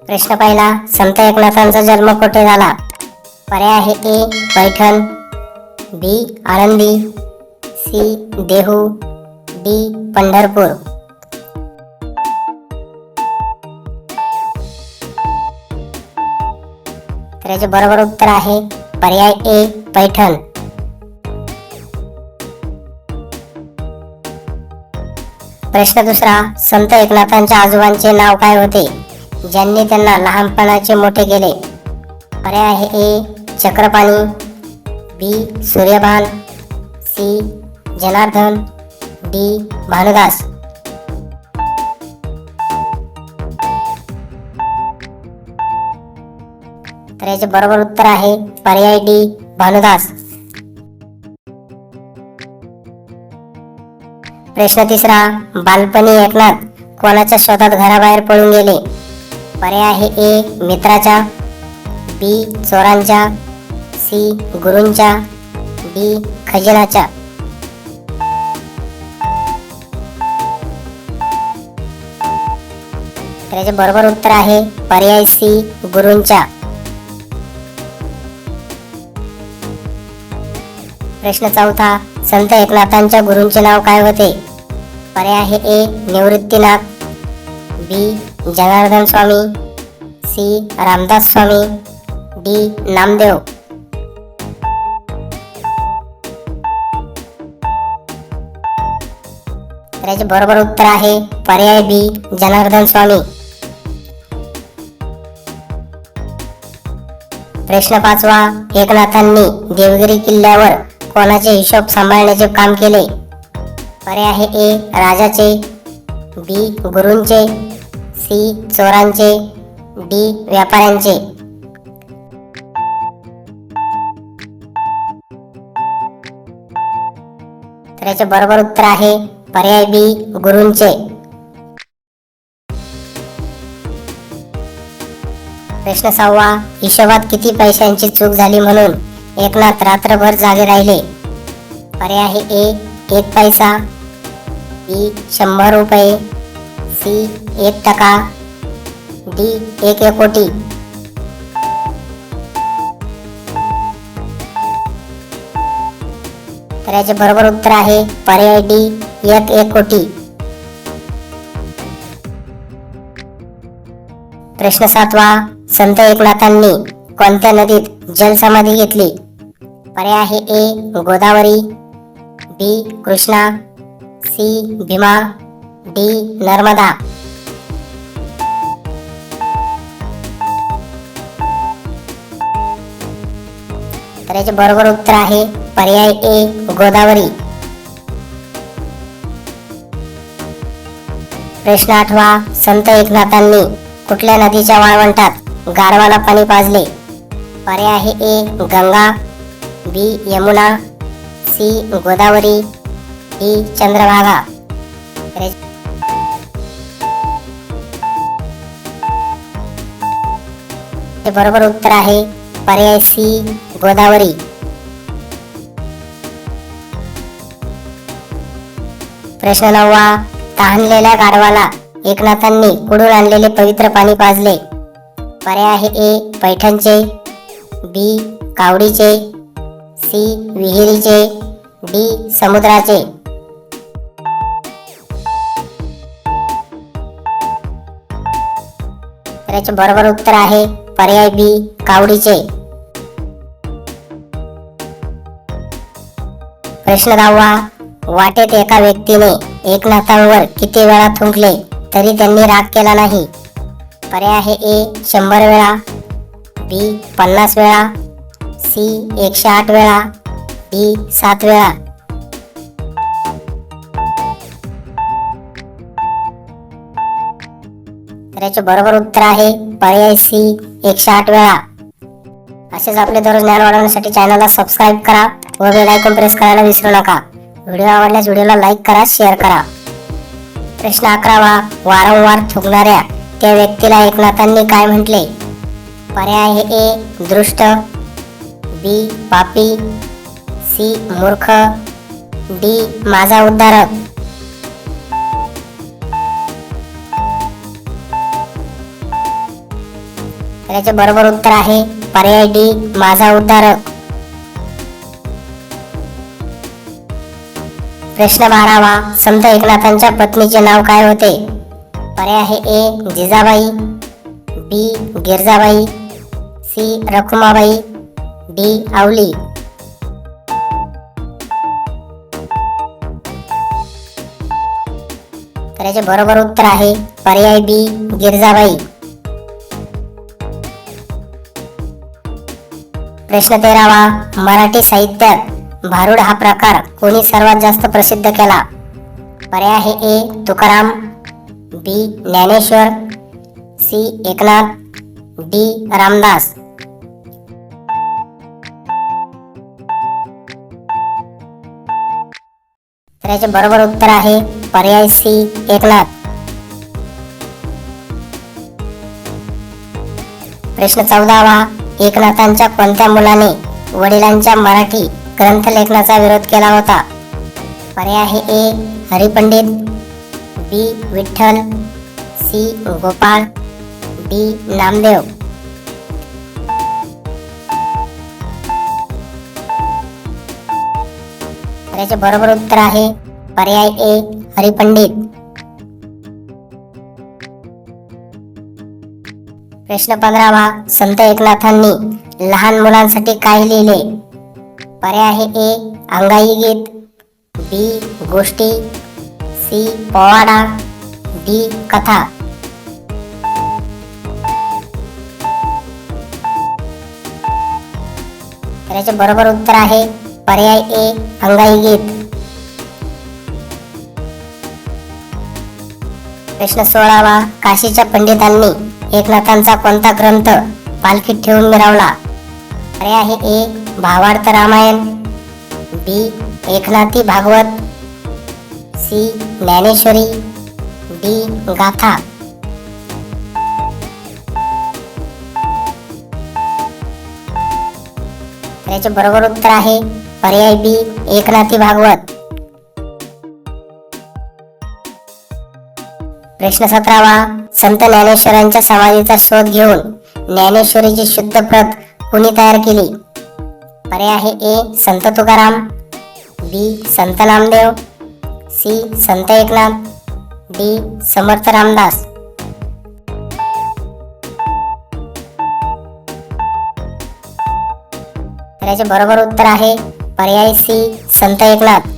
प्रश्न पहिला, संत एकनाथांचा जन्म कुठे झाला? पर्याय आहे ए पैठण, बी आळंदी, सी देहू, डी पंढरपूर. तर याचे बरोबर उत्तर आहे पर्याय ए पैठण. प्रश्न दुसरा, संत एकनाथांच्या आजोबांचे नाव काय होते ज्यांनी त्यांना लहानपणाचे मोठे केले? पर्याय आहे ए चक्रपाणी, बी सूर्यभान, सी जनार्दन, डी भानुदास. तर याचे बरोबर उत्तर आहे पर्याय डी भानुदास. प्रश्न तिसरा, बालपणी एकनाथ कोणाच्या शोधात घराबाहेर पळून गेले? पर्याय आहे ए मित्राच्या, बी चोरांच्या, सी गुरूंच्या, डी खजिनाच्या. तर याचे बरोबर उत्तर आहे पर्याय सी गुरूंच्या. प्रश्न चौथा, संत एकनाथांच्या गुरूंचे नाव काय होते? पर्याय आहे ए निवृत्तीनाथ, बी जनार्दन स्वामी, सी रामदास स्वामी, डी नामदेव. तर याचे बरोबर उत्तर आहे पर्याय बी जनार्दन स्वामी. प्रश्न पाचवा, एकनाथांनी देवगिरी किल्ल्यावर कोणाचे हिशोब सांभाळण्याचे काम केले? पर्याय आहे ए राजाचे, बी गुरूंचे, सी चोरांचे, डी व्यापाऱ्यांचे. तर याचे बरोबर उत्तर आहे पर्याय बी गुरूंचे. प्रश्न सहावा, हिशोबात किती पैशांची चूक झाली म्हणून एकनाथ रात्रभर जागे राहिले? पर्याय आहे ए 1 पैसा, बी 100 रुपये, सी 1%, डी 1 कोटी. तर याचे बरोबर उत्तर आहे पर्याय डी 1 कोटी. प्रश्न सातवा, संत एकनाथांनी कोणत्या नदीत जलसमाधी घेतली? पर्याय आहे ए गोदावरी, बी कृष्णा, सी भीमा, डी नर्मदा. तर याचे बरोबर उत्तर आहे पर्याय ए गोदावरी. प्रश्न आठवा, संत एकनाथांनी कुठल्या नदीच्या वाळवंटात गाढवाला पाणी पाजले? पर्याय आहे ए गंगा, बी यमुना, सी गोदावरी, डी चंद्रभागा. हे बरोबर उत्तर आहे पर्याय सी गोदावरी. प्रश्न नववा, तहानलेल्या गाढवाला एकनाथांनी कुठून आणलेले पवित्र पाणी पाजले? पर्याय आहे ए पैठणचे, बी कावडीचे, सी विहिरीचे, डी समुद्राचे. तर याचे बरोबर उत्तर आहे पर्याय बी कावडीचे. प्रश्न 10वा, वाटेत एका व्यक्तीने एकनाथांवर किती वेळा थुंकले तरी त्यांनी राग केला नाही? पर्याय आहे ए 100 वेळा, बी 50 वेळा, सी 108 वेळा, डी 7 वेळा. तर याचे बरोबर उत्तर आहे पर्याय सी 108 वेळा. असेच आपले दररोज ज्ञान वाढवण्यासाठी चॅनलला सबस्क्राईब करा व बेल आयकॉन प्रेस करायला विसरू नका. व्हिडिओ आवडल्यास व्हिडिओला लाईक करा, शेअर करा. प्रश्न 11वा, वारंवार थुंकणाऱ्या त्या व्यक्तीला एकनाथांनी काय म्हटले? पर्याय आहे ए दृष्ट, बी पापी, सी मूर्ख, डी माझा उद्धारक. तर याचे बरोबर उत्तर आहे पर्याय डी माझा उद्धारक. प्रश्न 12वा, संत एकनाथांच्या पत्नीचे नाव काय होते? पर्याय आहे ए जिजाबाई, बी गिरजाबाई, सी रखुमाबाई, डी आवली. तर याचे बरोबर उत्तर आहे पर्याय बी गिरजाबाई. प्रश्न 13वा, मराठी साहित्यात भारुड हा प्रकार कोणी सर्वात जास्त प्रसिद्ध केला? पर्याय आहे ए तुकाराम, बी ज्ञानेश्वर, सी एकनाथ, डी रामदास. तर याचे बरोबर उत्तर आहे पर्याय सी एकनाथ. प्रश्न 14वा, एकनाथांच्या कोणत्या मुलाने वडिलांच्या मराठी ग्रंथलेखनाचा विरोध केला होता? पर्याय आहे ए हरिपंडित, बी विठ्ठल, सी गोपाळ, डी नामदेव. तर याचे बरोबर उत्तर आहे पर्याय ए हरिपंडित. प्रश्न 15वा, संत एकनाथांनी लहान मुलांसाठी काय लिहिले? पर्याय आहे ए अंगाई गीत, बी गोष्टी, सी पोवाडा, डी कथा. तर याचे बरोबर उत्तर आहे पर्याय ए अंगाई गीत. प्रश्न 16वा, काशीच्या पंडितांनी एकनाथांचा कोणता ग्रंथ पालखीत ठेवून मिरवला? पर्याय आहे ए भावार्थ रामायण, बी एकनाथी भागवत, सी ज्ञानेश्वरी, डी गाथा. तर याचे बरोबर उत्तर आहे पर्याय बी एकनाथी भागवत. प्रश्न 17वा, संत ज्ञानेश्वरांच्या समाधीचा शोध घेऊन ज्ञानेश्वरीची शुद्ध प्रत कोणी तयार केली? पर्याय आहे ए संत तुकाराम, बी संत नामदेव, सी संत एकनाथ, डी समर्थ रामदास. तर याचे बरोबर उत्तर आहे पर्याय सी संत एकनाथ.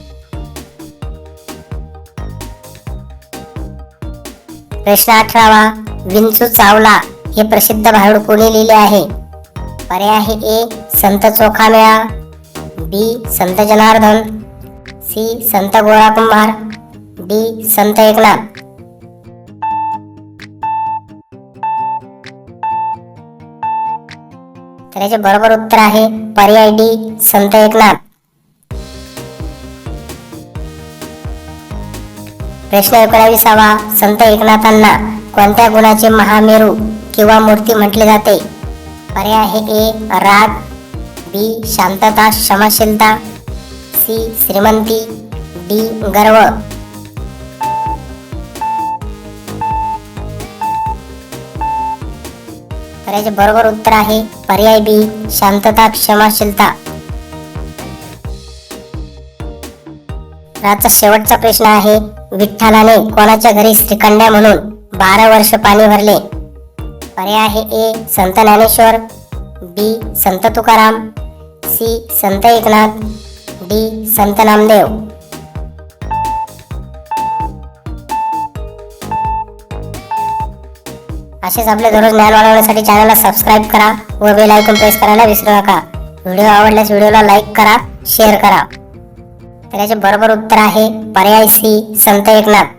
प्रश्न 18वा, विंचू चावला हे प्रसिद्ध भारुड कोणी लिहिले आहे? पर्याय आहे ए संत चोखामेळा, बी संत जनार्दन, सी संत गोळा कुंभार, डी संत एकनाथ. तर याचे बरोबर उत्तर आहे पर्याय डी संत एकनाथ. प्रश्न 19वा, संत एकनाथांना कोणत्या गुणाचे महामेरू किंवा मूर्ती म्हटले जाते? पर्याय आहे ए राग, बी शांतता क्षमाशीलता, सी श्रीमंती, डी गर्व. तर याचे बरोबर उत्तर आहे पर्याय बी शांतता क्षमाशीलता. आजचा शेवटचा प्रश्न आहे, विठ्ठलाने कोणाच्या घरी श्रीखंड्या म्हणून 12 वर्ष पाणी भरले? पर्याय आहे ए संत ज्ञानेश्वर, बी संत तुकाराम, सी संत एकनाथ, डी संत नामदेव. असेच आपले दररोज ज्ञान वाढवण्यासाठी चॅनलला सबस्क्राईब करा व बेल आयकॉन प्रेस करायला विसरू नका. व्हिडिओ आवडल्यास व्हिडिओला लाईक करा, शेअर करा. तर याचे बरोबर उत्तर आहे पर्याय सी संत एकनाथ.